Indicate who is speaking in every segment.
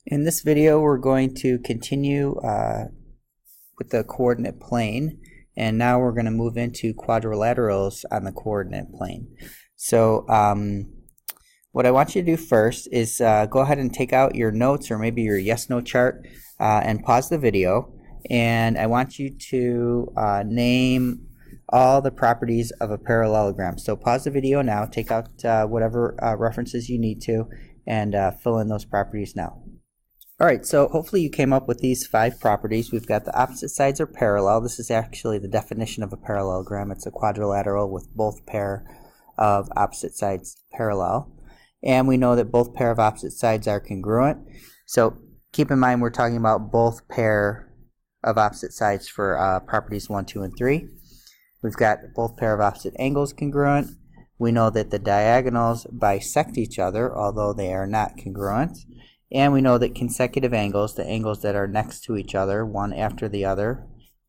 Speaker 1: In this video, we're going to continue with the coordinate plane, and now we're going to move into quadrilaterals on the coordinate plane. So what I want you to do first is go ahead and take out your notes or maybe your yes-no chart and pause the video, and I want you to name all the properties of a parallelogram. So pause the video now, take out whatever references you need to, and fill in those properties now. Alright, so hopefully you came up with these 5 properties. We've got the opposite sides are parallel. This is actually the definition of a parallelogram. It's a quadrilateral with both pair of opposite sides parallel. And we know that both pair of opposite sides are congruent. So keep in mind we're talking about both pair of opposite sides for properties 1, 2, and 3. We've got both pair of opposite angles congruent. We know that the diagonals bisect each other, although they are not congruent. And we know that consecutive angles, the angles that are next to each other, one after the other,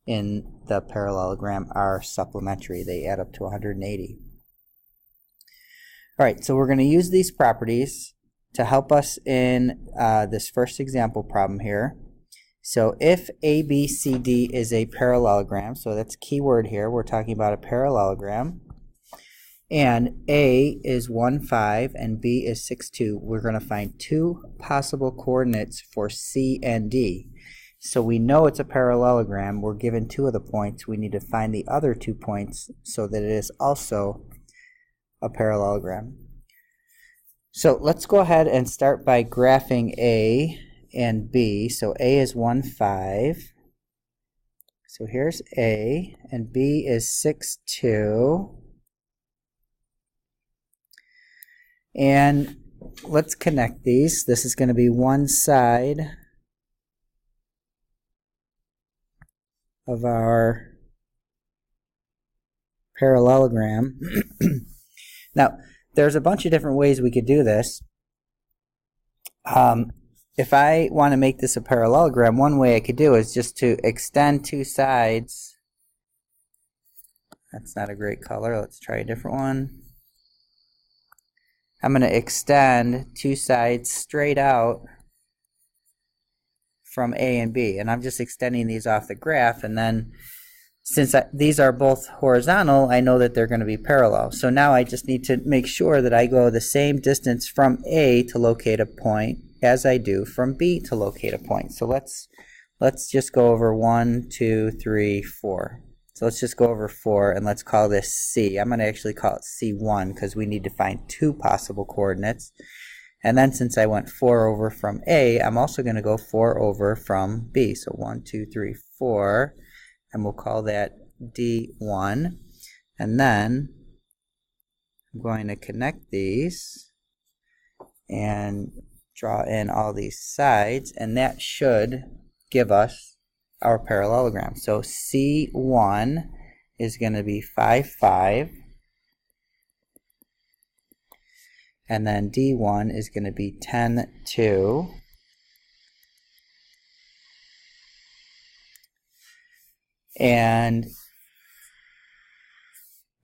Speaker 1: in the parallelogram are supplementary. They add up to 180. Alright, so we're going to use these properties to help us in this first example problem here. So if ABCD is a parallelogram, so that's key word here, we're talking about a parallelogram, and A is 1, 5 and B is 6, 2. We're going to find 2 possible coordinates for C and D. So we know it's a parallelogram. We're given 2 of the points. We need to find the other 2 points so that it is also a parallelogram. So let's go ahead and start by graphing A and B. So A is 1, 5. So here's A, and B is 6, 2. And let's connect these. This is going to be one side of our parallelogram. Now, there's a bunch of different ways we could do this. If I want to make this a parallelogram, one way I could do is just to extend 2 sides. That's not a great color. Let's try a different one. I'm going to extend 2 sides straight out from A and B, and I'm just extending these off the graph, and then since these are both horizontal, I know that they're going to be parallel. So now I just need to make sure that I go the same distance from A to locate a point as I do from B to locate a point. So let's just go over 1, 2, 3, 4. So let's just go over 4, and let's call this C. I'm going to actually call it C1 because we need to find 2 possible coordinates. And then since I went 4 over from A, I'm also going to go 4 over from B. So 1, 2, 3, 4, and we'll call that D1. And then I'm going to connect these and draw in all these sides, and that should give us our parallelogram. So C1 is going to be 5, 5, and then D1 is going to be 10, 2, and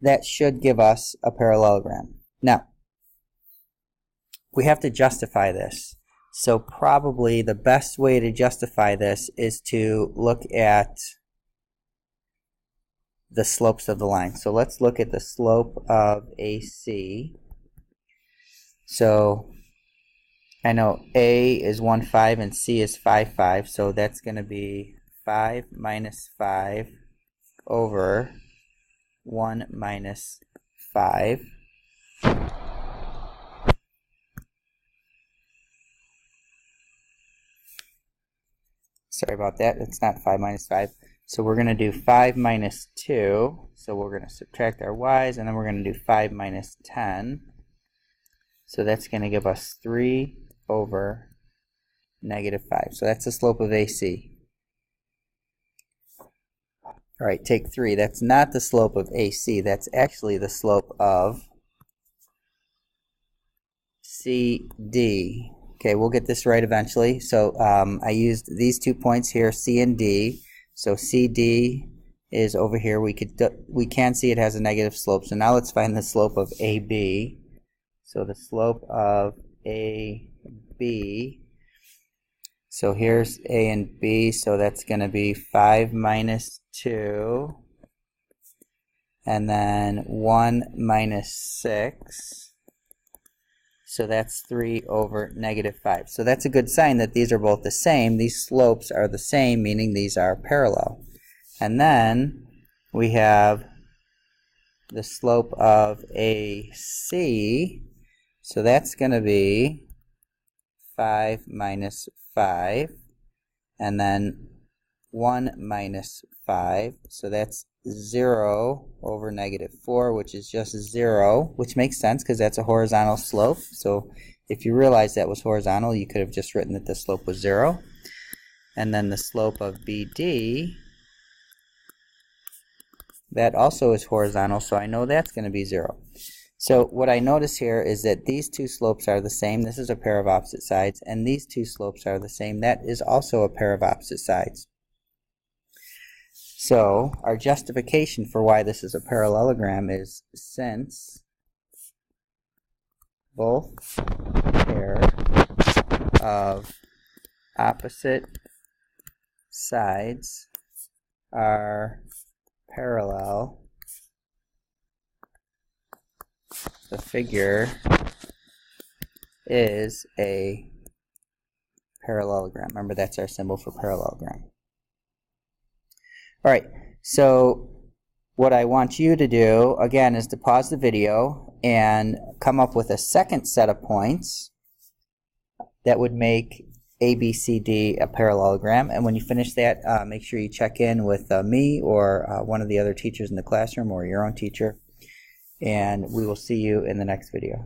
Speaker 1: that should give us a parallelogram. Now, we have to justify this. So probably the best way to justify this is to look at the slopes of the line. So let's look at the slope of AC. So I know A is 1, 5 and C is 5, 5. So that's going to be 5 minus 5 over 1 minus 5. Sorry about that, it's not 5 minus 5. So we're going to do 5 minus 2. So we're going to subtract our y's, and then we're going to do 5 minus 10. So that's going to give us 3 over negative 5. So that's the slope of AC. Alright, take 3. That's not the slope of AC. That's actually the slope of CD. Okay, we'll get this right eventually. So I used these 2 points here, C and D. So CD is over here. We can see it has a negative slope. So now let's find the slope of AB. So the slope of AB So here's A and B, so that's going to be 5 minus 2, and then 1 minus 6. So that's 3 over negative 5. So that's a good sign that these are both the same. These slopes are the same, meaning these are parallel. And then we have the slope of AC. So that's going to be 5 minus 5. And then 1 minus 5. So that's 0 over negative 4, which is just 0, which makes sense because that's a horizontal slope. So if you realize that was horizontal, you could have just written that the slope was 0. And then the slope of BD, that also is horizontal, so I know that's going to be 0. So what I notice here is that these two slopes are the same. This is a pair of opposite sides. And these two slopes are the same. That is also a pair of opposite sides. So our justification for why this is a parallelogram is since both pair of opposite sides are parallel, the figure is a parallelogram. Remember, that's our symbol for parallelogram. All right, so what I want you to do, again, is to pause the video and come up with a second set of points that would make ABCD a parallelogram. And when you finish that, make sure you check in with me or one of the other teachers in the classroom or your own teacher. And we will see you in the next video.